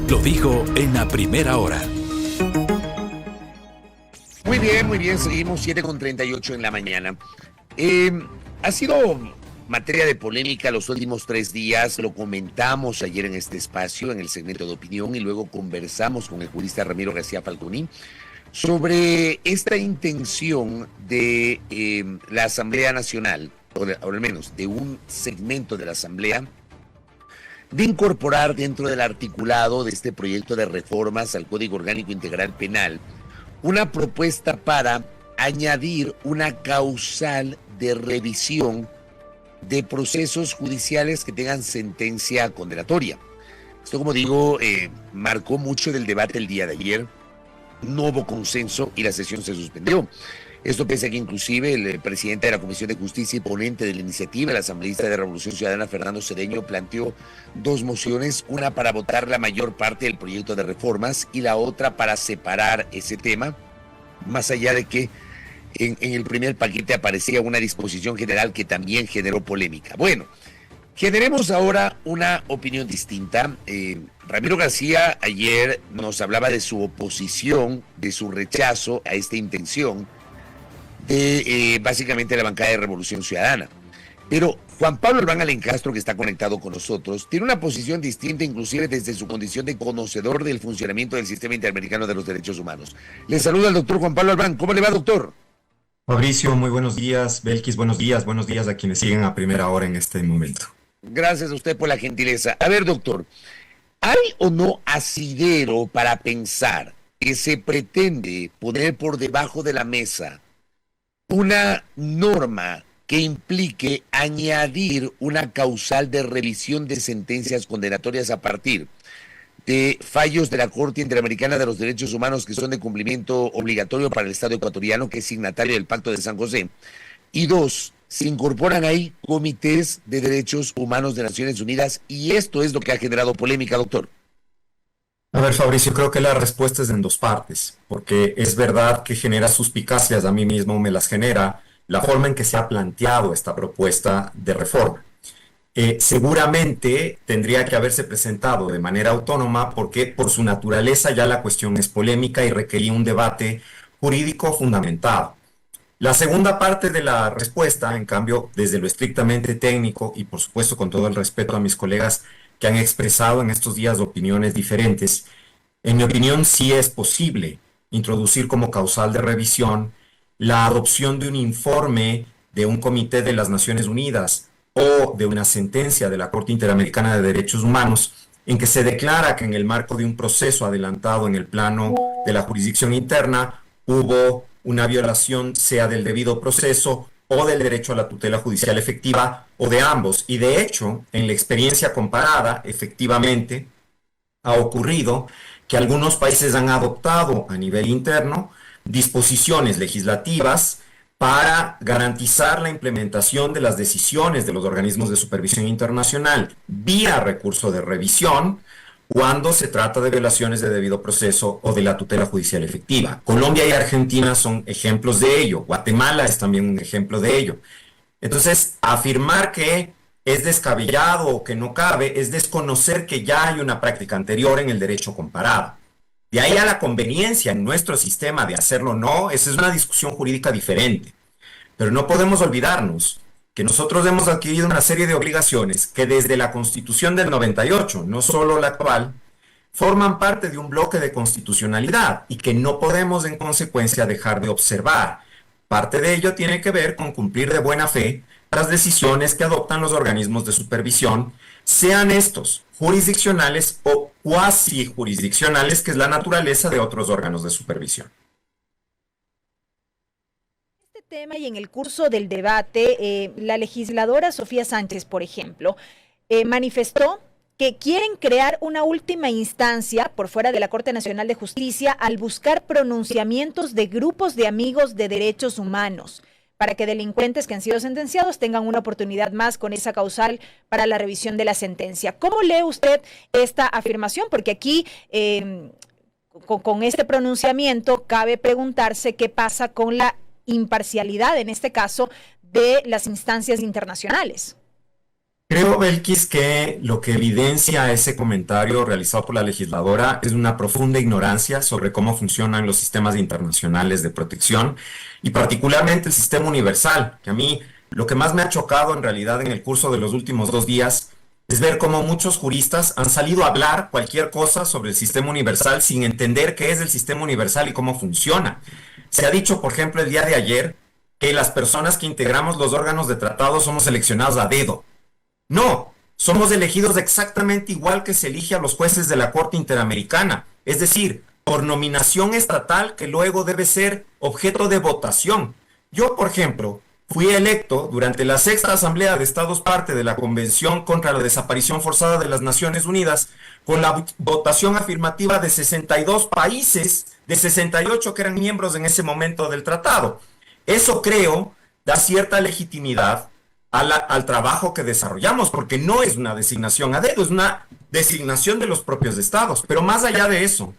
Lo dijo en la primera hora. Muy bien, seguimos 7:38 en la mañana. Ha sido materia de polémica los últimos 3 días, lo comentamos ayer en este espacio, en el segmento de opinión, y luego conversamos con el jurista Ramiro García Falconi sobre esta intención de la Asamblea Nacional, o al menos de un segmento de la Asamblea, de incorporar dentro del articulado de este proyecto de reformas al Código Orgánico Integral Penal una propuesta para añadir una causal de revisión de procesos judiciales que tengan sentencia condenatoria. Esto, como digo, marcó mucho del debate el día de ayer. No hubo consenso y la sesión se suspendió. Esto pese a que inclusive el presidente de la Comisión de Justicia y ponente de la iniciativa, el asambleísta de Revolución Ciudadana, Fernando Cedeño, planteó 2 mociones, una para votar la mayor parte del proyecto de reformas y la otra para separar ese tema, más allá de que en el primer paquete aparecía una disposición general que también generó polémica. Bueno, generemos ahora una opinión distinta. Ramiro García ayer nos hablaba de su oposición, de su rechazo a esta intención de básicamente la bancada de Revolución Ciudadana. Pero Juan Pablo Albán Alencastro, que está conectado con nosotros, tiene una posición distinta, inclusive desde su condición de conocedor del funcionamiento del Sistema Interamericano de los Derechos Humanos. Le saluda el doctor Juan Pablo Albán. ¿Cómo le va, doctor? Fabricio, muy buenos días. Belkis, buenos días a quienes siguen a primera hora en este momento. Gracias a usted por la gentileza. A ver, doctor, ¿hay o no asidero para pensar que se pretende poner por debajo de la mesa una norma que implique añadir una causal de revisión de sentencias condenatorias a partir de fallos de la Corte Interamericana de los Derechos Humanos que son de cumplimiento obligatorio para el Estado ecuatoriano, que es signatario del Pacto de San José? Y 2, se incorporan ahí comités de derechos humanos de Naciones Unidas, y esto es lo que ha generado polémica, doctor. A ver, Fabricio, creo que la respuesta es en 2 partes, porque es verdad que genera suspicacias, a mí mismo me las genera, la forma en que se ha planteado esta propuesta de reforma. Seguramente tendría que haberse presentado de manera autónoma porque por su naturaleza ya la cuestión es polémica y requería un debate jurídico fundamentado. La segunda parte de la respuesta, en cambio, desde lo estrictamente técnico y por supuesto con todo el respeto a mis colegas que han expresado en estos días opiniones diferentes, en mi opinión sí es posible introducir como causal de revisión la adopción de un informe de un comité de las Naciones Unidas o de una sentencia de la Corte Interamericana de Derechos Humanos en que se declara que en el marco de un proceso adelantado en el plano de la jurisdicción interna hubo una violación, sea del debido proceso o del derecho a la tutela judicial efectiva, o de ambos. Y de hecho, en la experiencia comparada, efectivamente, ha ocurrido que algunos países han adoptado a nivel interno disposiciones legislativas para garantizar la implementación de las decisiones de los organismos de supervisión internacional vía recurso de revisión cuando se trata de violaciones de debido proceso o de la tutela judicial efectiva. Colombia y Argentina son ejemplos de ello. Guatemala es también un ejemplo de ello. Entonces, afirmar que es descabellado o que no cabe es desconocer que ya hay una práctica anterior en el derecho comparado. De ahí a la conveniencia en nuestro sistema de hacerlo o no, esa es una discusión jurídica diferente. Pero no podemos olvidarnos que nosotros hemos adquirido una serie de obligaciones que desde la Constitución del 98, no solo la actual, forman parte de un bloque de constitucionalidad y que no podemos en consecuencia dejar de observar. Parte de ello tiene que ver con cumplir de buena fe las decisiones que adoptan los organismos de supervisión, sean estos jurisdiccionales o cuasi jurisdiccionales, que es la naturaleza de otros órganos de supervisión. Tema y en el curso del debate, la legisladora Sofía Sánchez, por ejemplo, manifestó que quieren crear una última instancia por fuera de la Corte Nacional de Justicia al buscar pronunciamientos de grupos de amigos de derechos humanos para que delincuentes que han sido sentenciados tengan una oportunidad más con esa causal para la revisión de la sentencia. ¿Cómo lee usted esta afirmación? Porque aquí con este pronunciamiento cabe preguntarse qué pasa con la imparcialidad, en este caso, de las instancias internacionales. Creo, Belkis, que lo que evidencia ese comentario realizado por la legisladora es una profunda ignorancia sobre cómo funcionan los sistemas internacionales de protección y particularmente el sistema universal, que a mí lo que más me ha chocado en realidad en el curso de los últimos 2 días es ver cómo muchos juristas han salido a hablar cualquier cosa sobre el sistema universal sin entender qué es el sistema universal y cómo funciona. Se ha dicho, por ejemplo, el día de ayer que las personas que integramos los órganos de tratado somos seleccionados a dedo. No, somos elegidos exactamente igual que se elige a los jueces de la Corte Interamericana, es decir, por nominación estatal que luego debe ser objeto de votación. Yo, por ejemplo, fui electo durante la sexta Asamblea de Estados parte de la Convención contra la Desaparición Forzada de las Naciones Unidas, con la votación afirmativa de 62 países, de 68 que eran miembros en ese momento del tratado. Eso creo da cierta legitimidad al trabajo que desarrollamos, porque no es una designación a dedo, es una designación de los propios estados. Pero más allá de eso,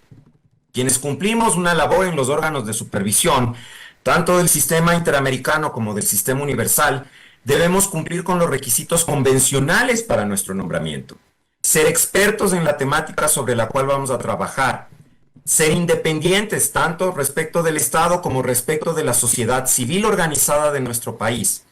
quienes cumplimos una labor en los órganos de supervisión, tanto del sistema interamericano como del sistema universal, debemos cumplir con los requisitos convencionales para nuestro nombramiento. Ser expertos en la temática sobre la cual vamos a trabajar. Ser independientes tanto respecto del Estado como respecto de la sociedad civil organizada de nuestro país.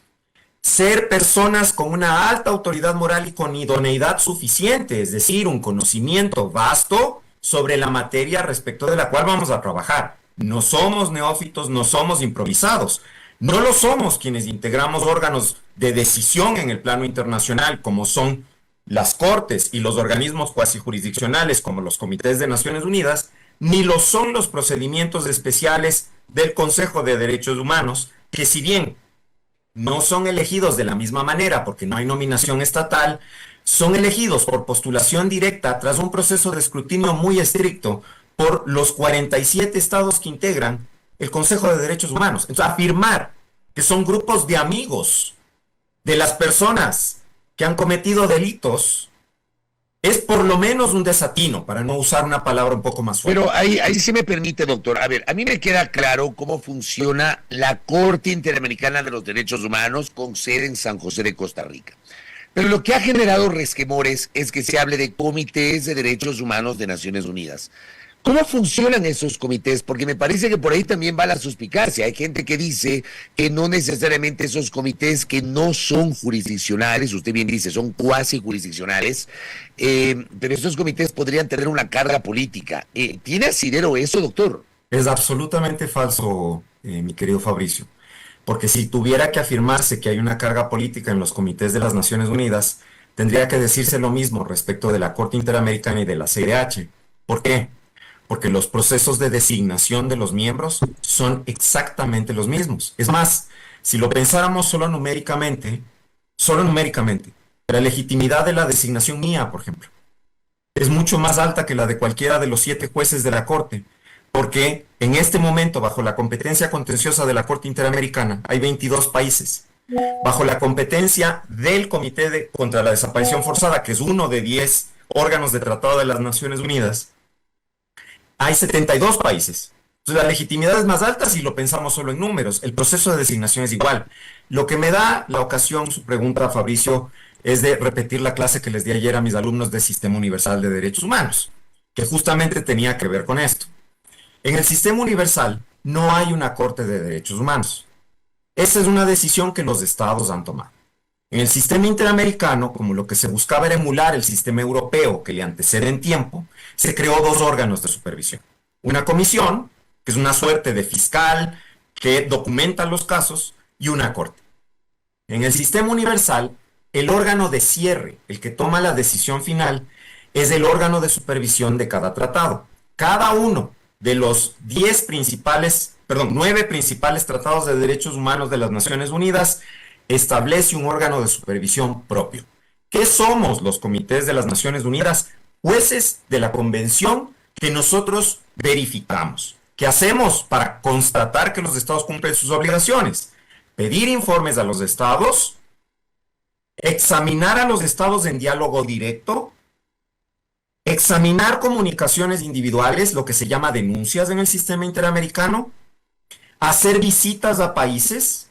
Ser personas con una alta autoridad moral y con idoneidad suficiente, es decir, un conocimiento vasto sobre la materia respecto de la cual vamos a trabajar. No somos neófitos, no somos improvisados. No lo somos quienes integramos órganos de decisión en el plano internacional, como son las cortes y los organismos cuasi jurisdiccionales, como los comités de Naciones Unidas, ni lo son los procedimientos especiales del Consejo de Derechos Humanos, que si bien no son elegidos de la misma manera porque no hay nominación estatal, son elegidos por postulación directa tras un proceso de escrutinio muy estricto por los 47 estados que integran el Consejo de Derechos Humanos. Entonces, afirmar que son grupos de amigos de las personas que han cometido delitos es por lo menos un desatino, para no usar una palabra un poco más fuerte. Pero ahí sí me permite, doctor. A ver, a mí me queda claro cómo funciona la Corte Interamericana de los Derechos Humanos con sede en San José de Costa Rica. Pero lo que ha generado resquemores es que se hable de comités de derechos humanos de Naciones Unidas. ¿Cómo funcionan esos comités? Porque me parece que por ahí también va la suspicacia. Hay gente que dice que no necesariamente esos comités que no son jurisdiccionales, usted bien dice, son cuasi jurisdiccionales, pero estos comités podrían tener una carga política. ¿Tiene asidero eso, doctor? Es absolutamente falso, mi querido Fabricio, porque si tuviera que afirmarse que hay una carga política en los comités de las Naciones Unidas, tendría que decirse lo mismo respecto de la Corte Interamericana y de la CIDH. ¿Por qué? Porque los procesos de designación de los miembros son exactamente los mismos. Es más, si lo pensáramos solo numéricamente, la legitimidad de la designación mía, por ejemplo, es mucho más alta que la de cualquiera de los 7 jueces de la Corte, porque en este momento, bajo la competencia contenciosa de la Corte Interamericana, hay 22 países. Bajo la competencia del Comité contra la Desaparición Forzada, que es uno de 10 órganos de Tratado de las Naciones Unidas, hay 72 países. Entonces la legitimidad es más alta si lo pensamos solo en números. El proceso de designación es igual. Lo que me da la ocasión, su pregunta, Fabricio, es de repetir la clase que les di ayer a mis alumnos de Sistema Universal de Derechos Humanos, que justamente tenía que ver con esto. En el Sistema Universal no hay una Corte de Derechos Humanos. Esa es una decisión que los estados han tomado. En el sistema interamericano, como lo que se buscaba era emular el sistema europeo que le antecede en tiempo, se creó 2 órganos de supervisión. Una comisión, que es una suerte de fiscal que documenta los casos, y una corte. En el sistema universal, el órgano de cierre, el que toma la decisión final, es el órgano de supervisión de cada tratado. Cada uno de los 9 principales tratados de derechos humanos de las Naciones Unidas establece un órgano de supervisión propio. ¿Qué somos los comités de las Naciones Unidas? Jueces de la convención que nosotros verificamos. ¿Qué hacemos para constatar que los estados cumplen sus obligaciones? Pedir informes a los estados, examinar a los estados en diálogo directo, examinar comunicaciones individuales, lo que se llama denuncias en el sistema interamericano, hacer visitas a países,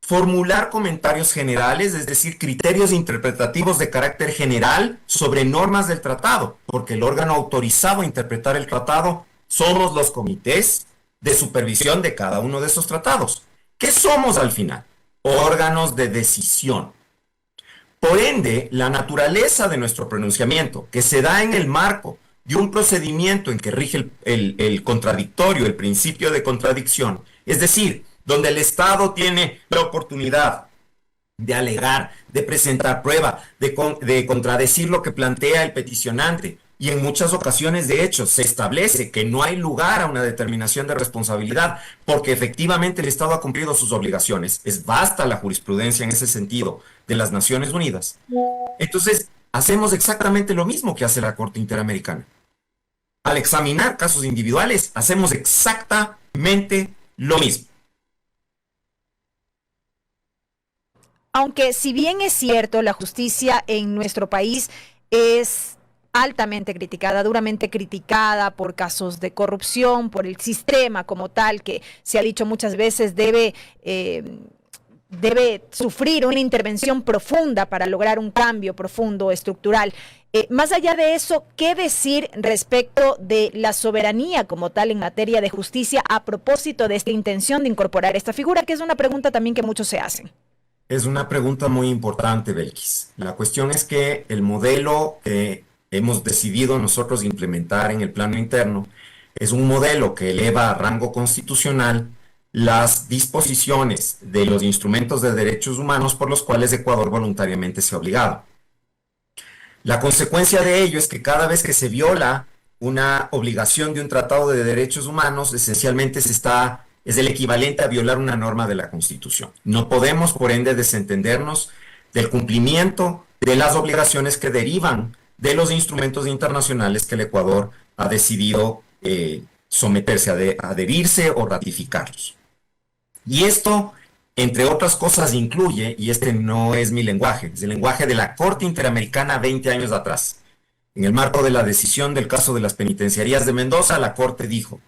formular comentarios generales, es decir, criterios interpretativos de carácter general sobre normas del tratado, porque el órgano autorizado a interpretar el tratado somos los comités de supervisión de cada uno de esos tratados. ¿Qué somos al final? Órganos de decisión. Por ende, la naturaleza de nuestro pronunciamiento, que se da en el marco de un procedimiento en que rige el contradictorio, el principio de contradicción, es decir, donde el Estado tiene la oportunidad de alegar, de presentar prueba, de contradecir lo que plantea el peticionante, y en muchas ocasiones, de hecho, se establece que no hay lugar a una determinación de responsabilidad porque efectivamente el Estado ha cumplido sus obligaciones. Es vasta la jurisprudencia en ese sentido de las Naciones Unidas. Entonces, hacemos exactamente lo mismo que hace la Corte Interamericana. Al examinar casos individuales, hacemos exactamente lo mismo. Aunque si bien es cierto, la justicia en nuestro país es altamente criticada, duramente criticada por casos de corrupción, por el sistema como tal, que se ha dicho muchas veces debe sufrir una intervención profunda para lograr un cambio profundo, estructural. Más allá de eso, ¿qué decir respecto de la soberanía como tal en materia de justicia a propósito de esta intención de incorporar esta figura, que es una pregunta también que muchos se hacen? Es una pregunta muy importante, Belkis. La cuestión es que el modelo que hemos decidido nosotros implementar en el plano interno es un modelo que eleva a rango constitucional las disposiciones de los instrumentos de derechos humanos por los cuales Ecuador voluntariamente se ha obligado. La consecuencia de ello es que cada vez que se viola una obligación de un tratado de derechos humanos, esencialmente es el equivalente a violar una norma de la Constitución. No podemos, por ende, desentendernos del cumplimiento de las obligaciones que derivan de los instrumentos internacionales que el Ecuador ha decidido someterse, adherirse o ratificarlos. Y esto, entre otras cosas, incluye, y este no es mi lenguaje, es el lenguaje de la Corte Interamericana 20 años atrás. En el marco de la decisión del caso de las penitenciarías de Mendoza, la Corte dijo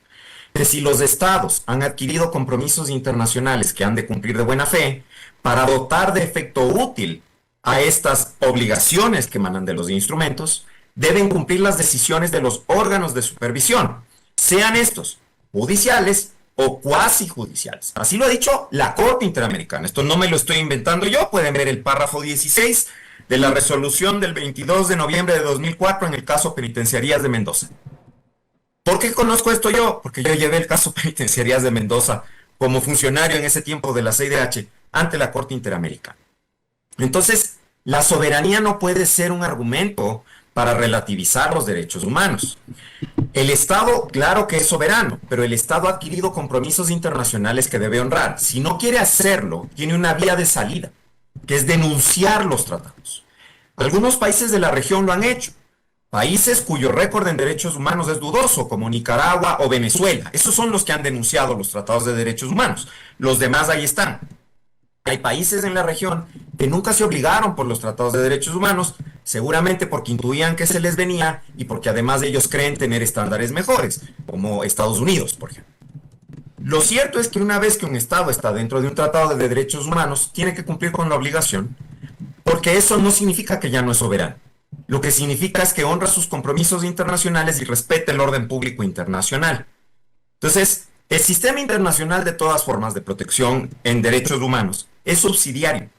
que si los estados han adquirido compromisos internacionales que han de cumplir de buena fe, para dotar de efecto útil a estas obligaciones que emanan de los instrumentos, deben cumplir las decisiones de los órganos de supervisión, sean estos judiciales o cuasi judiciales. Así lo ha dicho la Corte Interamericana. Esto no me lo estoy inventando yo, pueden ver el párrafo 16 de la resolución del 22 de noviembre de 2004 en el caso Penitenciarías de Mendoza. ¿Por qué conozco esto yo? Porque yo llevé el caso Penitenciarías de Mendoza como funcionario en ese tiempo de la CIDH ante la Corte Interamericana. Entonces, la soberanía no puede ser un argumento para relativizar los derechos humanos. El Estado, claro que es soberano, pero el Estado ha adquirido compromisos internacionales que debe honrar. Si no quiere hacerlo, tiene una vía de salida, que es denunciar los tratados. Algunos países de la región lo han hecho. Países cuyo récord en derechos humanos es dudoso, como Nicaragua o Venezuela. Esos son los que han denunciado los tratados de derechos humanos. Los demás ahí están. Hay países en la región que nunca se obligaron por los tratados de derechos humanos, seguramente porque intuían que se les venía y porque además ellos creen tener estándares mejores, como Estados Unidos, por ejemplo. Lo cierto es que una vez que un Estado está dentro de un tratado de derechos humanos, tiene que cumplir con la obligación, porque eso no significa que ya no es soberano. Lo que significa es que honra sus compromisos internacionales y respeta el orden público internacional. Entonces, el sistema internacional de todas formas de protección en derechos humanos es subsidiario.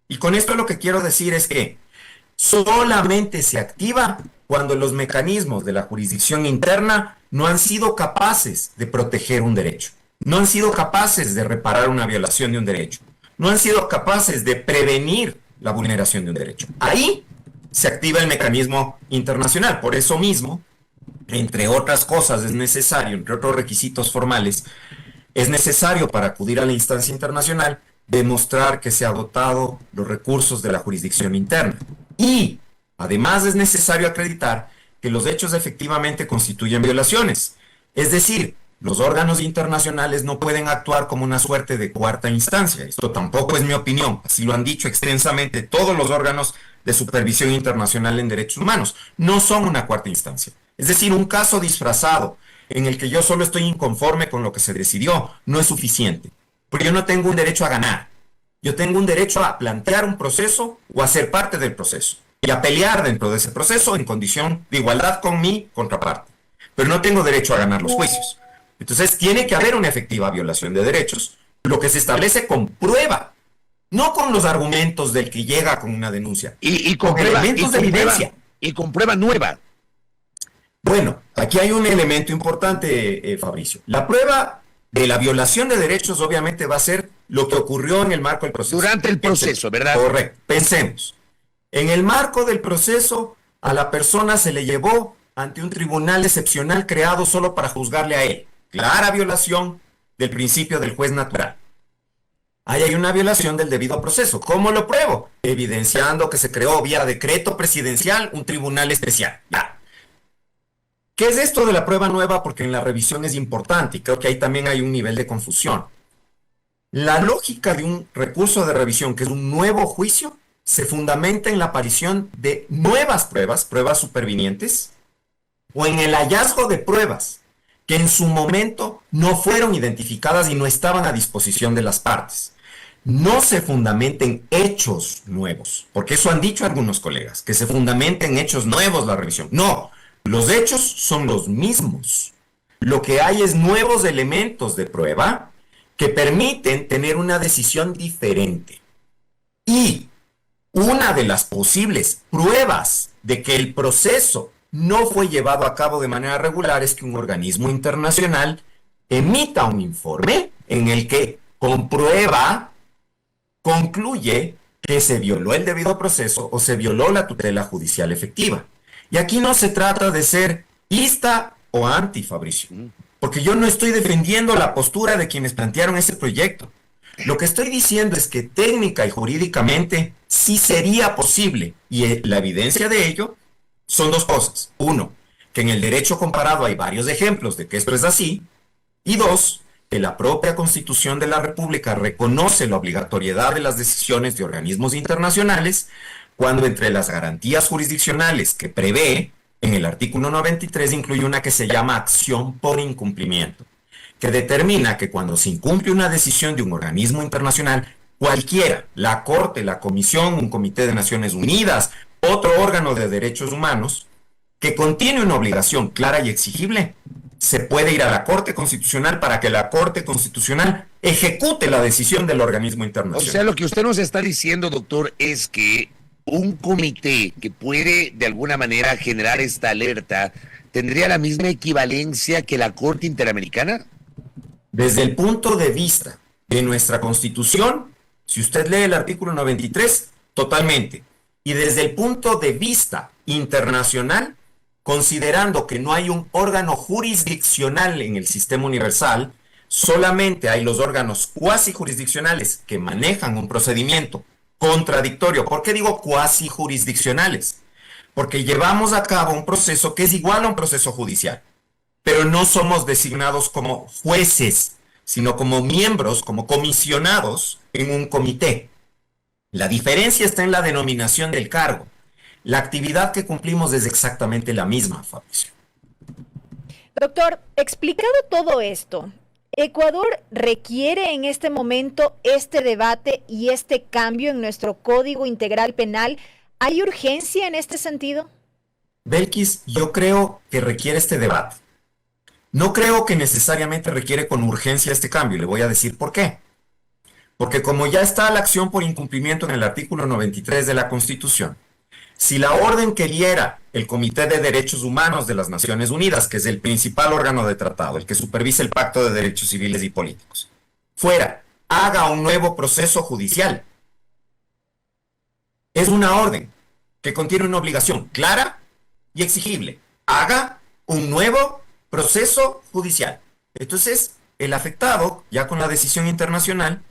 Y con esto lo que quiero decir es que solamente se activa cuando los mecanismos de la jurisdicción interna no han sido capaces de proteger un derecho, no han sido capaces de reparar una violación de un derecho, no han sido capaces de prevenir la vulneración de un derecho. Ahí se activa el mecanismo internacional. Por eso mismo, entre otras cosas, es necesario, entre otros requisitos formales, es necesario para acudir a la instancia internacional demostrar que se ha agotado los recursos de la jurisdicción interna. Y además es necesario acreditar que los hechos efectivamente constituyen violaciones. Es decir, los órganos internacionales no pueden actuar como una suerte de cuarta instancia. Esto tampoco es mi opinión, así lo han dicho extensamente todos los órganos de supervisión internacional en derechos humanos. No son una cuarta instancia. Es decir, un caso disfrazado en el que yo solo estoy inconforme con lo que se decidió no es suficiente, porque yo no tengo un derecho a ganar. Yo tengo un derecho a plantear un proceso o a ser parte del proceso y a pelear dentro de ese proceso en condición de igualdad con mi contraparte. Pero no tengo derecho a ganar los juicios. Entonces tiene que haber una efectiva violación de derechos, lo que se establece con prueba, no con los argumentos del que llega con una denuncia, Y con elementos de evidencia. Y con prueba nueva. Bueno, aquí hay un elemento importante, Fabricio. La prueba de la violación de derechos obviamente va a ser lo que ocurrió en el marco del proceso. Durante el proceso, ¿verdad? Correcto. Pensemos. En el marco del proceso, a la persona se le llevó ante un tribunal excepcional creado solo para juzgarle a él. Clara violación del principio del juez natural. Ahí hay una violación del debido proceso. ¿Cómo lo pruebo? Evidenciando que se creó vía decreto presidencial un tribunal especial. Ya. ¿Qué es esto de la prueba nueva? Porque en la revisión es importante y creo que ahí también hay un nivel de confusión. La lógica de un recurso de revisión, que es un nuevo juicio, se fundamenta en la aparición de nuevas pruebas, pruebas supervinientes, o en el hallazgo de pruebas que en su momento no fueron identificadas y no estaban a disposición de las partes. No se fundamenta en hechos nuevos, porque eso han dicho algunos colegas, que se fundamenta en hechos nuevos la revisión. No, los hechos son los mismos. Lo que hay es nuevos elementos de prueba que permiten tener una decisión diferente. Y una de las posibles pruebas de que el proceso no fue llevado a cabo de manera regular es que un organismo internacional emita un informe en el que comprueba, concluye que se violó el debido proceso o se violó la tutela judicial efectiva. Y aquí no se trata de ser ista o anti, Fabricio, porque yo no estoy defendiendo la postura de quienes plantearon ese proyecto. Lo que estoy diciendo es que técnica y jurídicamente sí sería posible, y la evidencia de ello son dos cosas. Uno, que en el derecho comparado hay varios ejemplos de que esto es así, y dos, que la propia Constitución de la República reconoce la obligatoriedad de las decisiones de organismos internacionales cuando entre las garantías jurisdiccionales que prevé en el artículo 93 incluye una que se llama acción por incumplimiento, que determina que cuando se incumple una decisión de un organismo internacional, cualquiera, la Corte, la Comisión, un Comité de Naciones Unidas, otro órgano de derechos humanos, que contiene una obligación clara y exigible, se puede ir a la Corte Constitucional para que la Corte Constitucional ejecute la decisión del organismo internacional. O sea, lo que usted nos está diciendo, doctor, es que un comité que puede de alguna manera generar esta alerta tendría la misma equivalencia que la Corte Interamericana. Desde el punto de vista de nuestra Constitución, si usted lee el artículo 93, totalmente. Y desde el punto de vista internacional, considerando que no hay un órgano jurisdiccional en el sistema universal, solamente hay los órganos cuasi jurisdiccionales que manejan un procedimiento contradictorio. ¿Por qué digo cuasi jurisdiccionales? Porque llevamos a cabo un proceso que es igual a un proceso judicial, pero no somos designados como jueces, sino como miembros, como comisionados en un comité. La diferencia está en la denominación del cargo. La actividad que cumplimos es exactamente la misma, Fabricio. Doctor, explicado todo esto, ¿Ecuador requiere en este momento este debate y este cambio en nuestro Código Integral Penal? ¿Hay urgencia en este sentido? Belkis, yo creo que requiere este debate. No creo que necesariamente requiere con urgencia este cambio. Le voy a decir por qué. Porque como ya está la acción por incumplimiento en el artículo 93 de la Constitución, si la orden que diera el Comité de Derechos Humanos de las Naciones Unidas, que es el principal órgano de tratado, el que supervisa el Pacto de Derechos Civiles y Políticos, fuera, haga un nuevo proceso judicial, es una orden que contiene una obligación clara y exigible. Haga un nuevo proceso judicial. Entonces, el afectado, ya con la decisión internacional,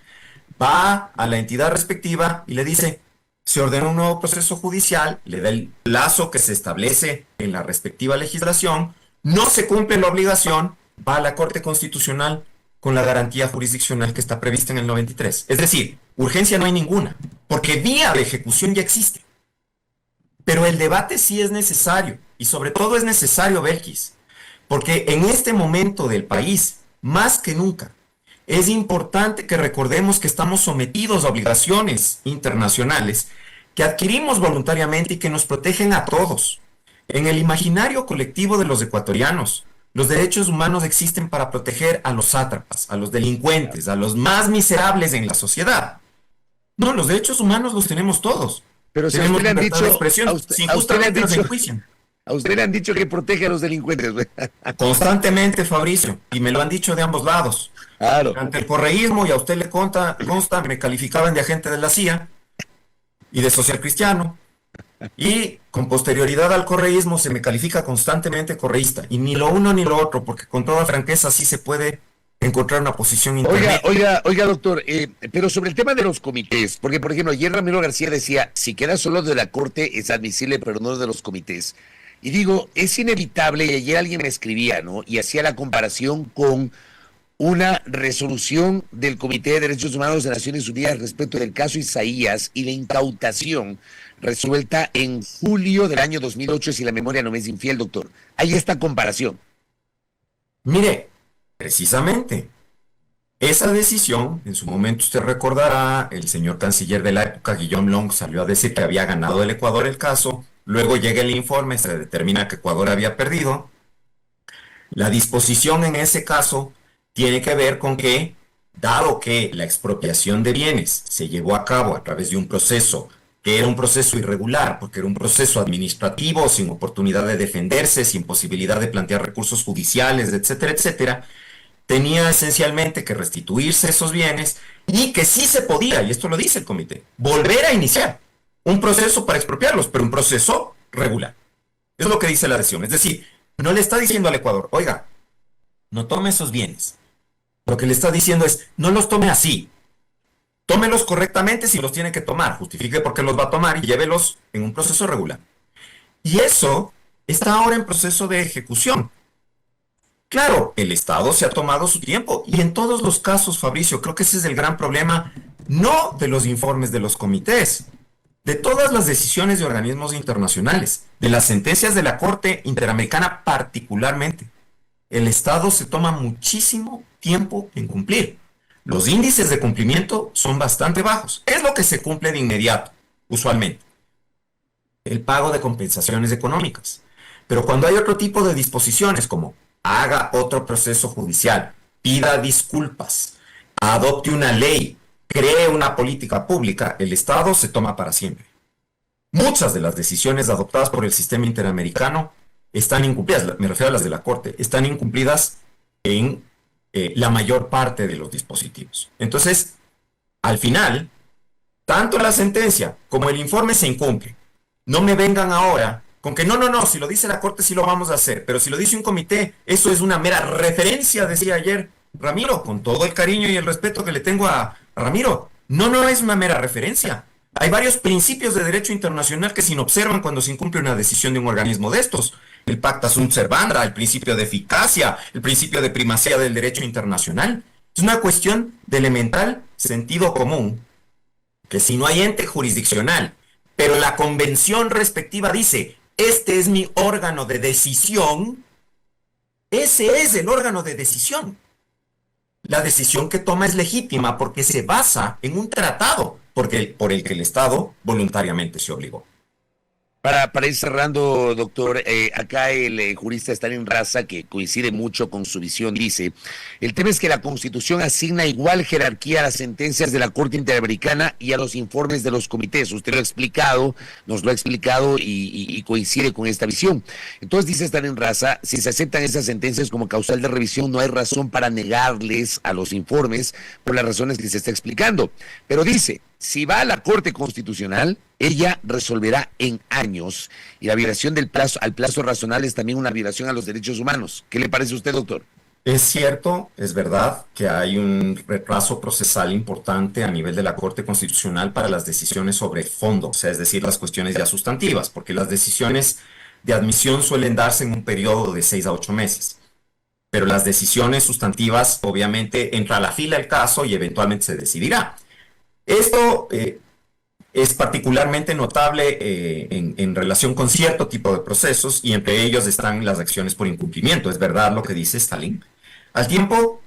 va a la entidad respectiva y le dice, se ordena un nuevo proceso judicial, le da el plazo que se establece en la respectiva legislación, no se cumple la obligación, va a la Corte Constitucional con la garantía jurisdiccional que está prevista en el 93. Es decir, urgencia no hay ninguna, porque vía de ejecución ya existe. Pero el debate sí es necesario, y sobre todo es necesario, Belkis, porque en este momento del país, más que nunca, es importante que recordemos que estamos sometidos a obligaciones internacionales que adquirimos voluntariamente y que nos protegen a todos. En el imaginario colectivo de los ecuatorianos, los derechos humanos existen para proteger a los sátrapas, a los delincuentes, a los más miserables en la sociedad. No, los derechos humanos los tenemos todos. Pero si tenemos a usted le han libertad dicho, de expresión, a si usted le han injustamente nos dicho, enjuician. a usted le han dicho que protege a los delincuentes, güey. Constantemente, Fabricio, y me lo han dicho de ambos lados. Claro. Ante el correísmo, y a usted le consta, me calificaban de agente de la CIA y de social cristiano, y con posterioridad al correísmo se me califica constantemente correísta, y ni lo uno ni lo otro, porque con toda franqueza sí se puede encontrar una posición intermedia. Oiga, doctor, pero sobre el tema de los comités, porque por ejemplo, ayer Ramiro García decía, si queda solo de la Corte es admisible, pero no de los comités. Y digo, es inevitable, y ayer alguien me escribía, ¿no? Y hacía la comparación con una resolución del Comité de Derechos Humanos de Naciones Unidas respecto del caso Isaías y la incautación resuelta en julio del año 2008, si la memoria no me es infiel, doctor. Hay esta comparación. Mire, precisamente, esa decisión, en su momento usted recordará, el señor canciller de la época, Guillaume Long, salió a decir que había ganado el Ecuador el caso, luego llega el informe, se determina que Ecuador había perdido. La disposición en ese caso tiene que ver con que, dado que la expropiación de bienes se llevó a cabo a través de un proceso que era un proceso irregular, porque era un proceso administrativo, sin oportunidad de defenderse, sin posibilidad de plantear recursos judiciales, etcétera, etcétera, tenía esencialmente que restituirse esos bienes y que sí se podía, y esto lo dice el comité, volver a iniciar un proceso para expropiarlos, pero un proceso regular. Es lo que dice la adhesión. Es decir, no le está diciendo al Ecuador, oiga, no tome esos bienes. Lo que le está diciendo es, no los tome así. Tómelos correctamente si los tiene que tomar. Justifique por qué los va a tomar y llévelos en un proceso regular. Y eso está ahora en proceso de ejecución. Claro, el Estado se ha tomado su tiempo. Y en todos los casos, Fabricio, creo que ese es el gran problema, no de los informes de los comités, de todas las decisiones de organismos internacionales, de las sentencias de la Corte Interamericana particularmente. El Estado se toma muchísimo tiempo en cumplir. Los índices de cumplimiento son bastante bajos. Es lo que se cumple de inmediato, usualmente. El pago de compensaciones económicas. Pero cuando hay otro tipo de disposiciones, como haga otro proceso judicial, pida disculpas, adopte una ley, cree una política pública, el Estado se toma para siempre. Muchas de las decisiones adoptadas por el sistema interamericano están incumplidas, me refiero a las de la Corte, están incumplidas en la mayor parte de los dispositivos. Entonces, al final, tanto la sentencia como el informe se incumple. No me vengan ahora con que no, si lo dice la Corte sí lo vamos a hacer, pero si lo dice un comité, eso es una mera referencia, decía ayer Ramiro, con todo el cariño y el respeto que le tengo a Ramiro. No es una mera referencia. Hay varios principios de derecho internacional que se observan cuando se incumple una decisión de un organismo de estos. El pacta sunt servanda, el principio de eficacia, el principio de primacía del derecho internacional. Es una cuestión de elemental sentido común, que si no hay ente jurisdiccional, pero la convención respectiva dice, este es mi órgano de decisión, ese es el órgano de decisión. La decisión que toma es legítima porque se basa en un tratado por el que el Estado voluntariamente se obligó. Para ir cerrando, doctor, acá el jurista Stalin Raza, que coincide mucho con su visión, dice, el tema es que la Constitución asigna igual jerarquía a las sentencias de la Corte Interamericana y a los informes de los comités. Usted lo ha explicado, nos lo ha explicado y coincide con esta visión. Entonces, dice Stalin Raza, si se aceptan esas sentencias como causal de revisión, no hay razón para negarles a los informes por las razones que se está explicando. Pero dice, si va a la Corte Constitucional, ella resolverá en años, y la violación del plazo al plazo razonable es también una violación a los derechos humanos. ¿Qué le parece a usted, doctor? Es cierto, es verdad que hay un retraso procesal importante a nivel de la Corte Constitucional para las decisiones sobre fondo, o sea, es decir, las cuestiones ya sustantivas, porque las decisiones de admisión suelen darse en un periodo de 6 a 8 meses. Pero las decisiones sustantivas, obviamente, entra a la fila el caso y eventualmente se decidirá. Esto es particularmente notable en relación con cierto tipo de procesos y entre ellos están las acciones por incumplimiento. Es verdad lo que dice Stalin. Al tiempo,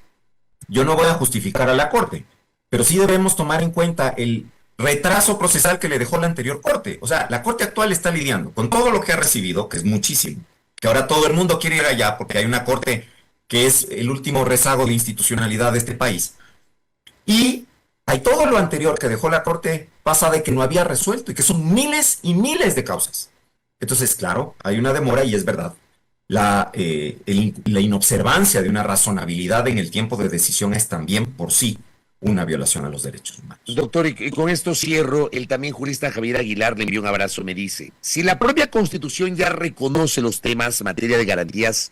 Yo no voy a justificar a la Corte, pero sí debemos tomar en cuenta el retraso procesal que le dejó la anterior Corte. O sea, la Corte actual está lidiando con todo lo que ha recibido, que es muchísimo, que ahora todo el mundo quiere ir allá porque hay una Corte que es el último rezago de institucionalidad de este país. Y hay todo lo anterior que dejó la Corte pasada y que no había resuelto, y que son miles y miles de causas. Entonces, claro, hay una demora y es verdad. La inobservancia de una razonabilidad en el tiempo de decisión es también por sí una violación a los derechos humanos. Doctor, y con esto cierro. El también jurista Javier Aguilar le envió un abrazo. Me dice, si la propia Constitución ya reconoce los temas en materia de garantías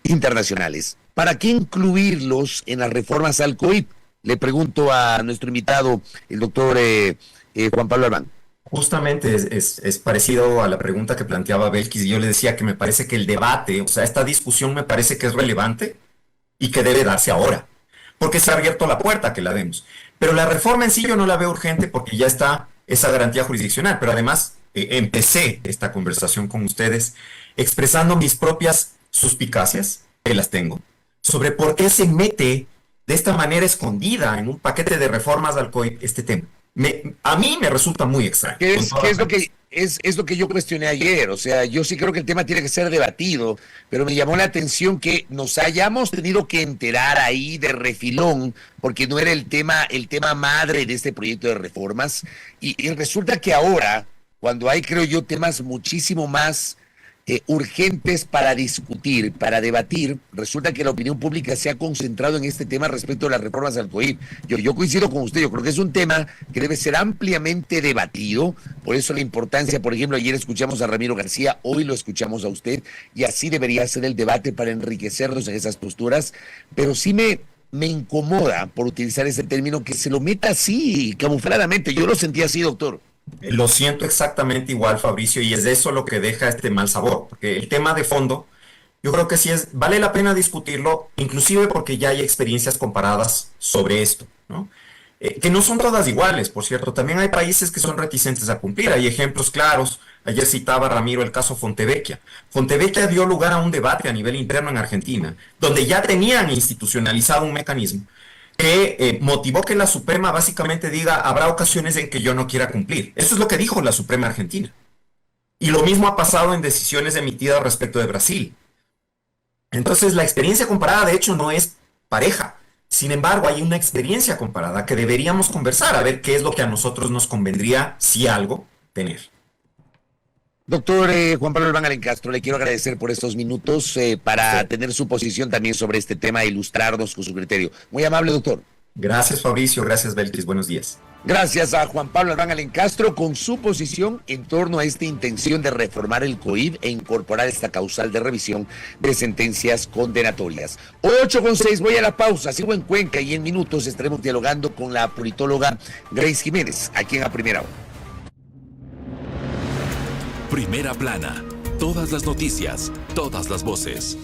internacionales, ¿para qué incluirlos en las reformas al COIP? Le pregunto a nuestro invitado, el doctor Juan Pablo Albán. Justamente es parecido a la pregunta que planteaba Belkis, y yo le decía que me parece que el debate, o sea, esta discusión me parece que es relevante y que debe darse ahora, porque se ha abierto la puerta a que la demos. Pero la reforma en sí yo no la veo urgente porque ya está esa garantía jurisdiccional, pero además empecé esta conversación con ustedes expresando mis propias suspicacias, que las tengo, sobre por qué se mete de esta manera escondida en un paquete de reformas al COIP este tema. A mí me resulta muy extraño. ¿Qué es lo que yo cuestioné ayer? O sea, yo sí creo que el tema tiene que ser debatido, pero me llamó la atención que nos hayamos tenido que enterar ahí de refilón, porque no era el tema madre de este proyecto de reformas, y resulta que ahora, cuando hay, creo yo, temas muchísimo más urgentes para discutir, para debatir, resulta que la opinión pública se ha concentrado en este tema respecto a las reformas al COIP. Yo coincido con usted, yo creo que es un tema que debe ser ampliamente debatido, por eso la importancia, por ejemplo, ayer escuchamos a Ramiro García, hoy lo escuchamos a usted, y así debería ser el debate para enriquecernos en esas posturas, pero sí me incomoda, por utilizar ese término, que se lo meta así, camufladamente. Yo lo sentí así, doctor. Lo siento exactamente igual, Fabricio, y es de eso lo que deja este mal sabor, porque el tema de fondo, yo creo que sí vale la pena discutirlo, inclusive porque ya hay experiencias comparadas sobre esto, ¿no? Que no son todas iguales, por cierto, también hay países que son reticentes a cumplir, hay ejemplos claros. Ayer citaba Ramiro el caso Fontevecchia. Fontevecchia dio lugar a un debate a nivel interno en Argentina, donde ya tenían institucionalizado un mecanismo que motivó que la Suprema básicamente diga, habrá ocasiones en que yo no quiera cumplir. Eso es lo que dijo la Suprema Argentina. Y lo mismo ha pasado en decisiones emitidas respecto de Brasil. Entonces, la experiencia comparada, de hecho, no es pareja. Sin embargo, hay una experiencia comparada que deberíamos conversar, a ver qué es lo que a nosotros nos convendría, si algo, tener. Doctor Juan Pablo Albán Alencastro, le quiero agradecer por estos minutos para tener su posición también sobre este tema e ilustrarnos con su criterio. Muy amable, doctor. Gracias, Fabricio. Gracias, Belkis. Buenos días. Gracias a Juan Pablo Albán Alencastro con su posición en torno a esta intención de reformar el COIP e incorporar esta causal de revisión de sentencias condenatorias. 8:06, voy a la pausa, sigo en Cuenca y en minutos estaremos dialogando con la politóloga Grace Jiménez, aquí en A Primera Hora. Primera plana. Todas las noticias, todas las voces.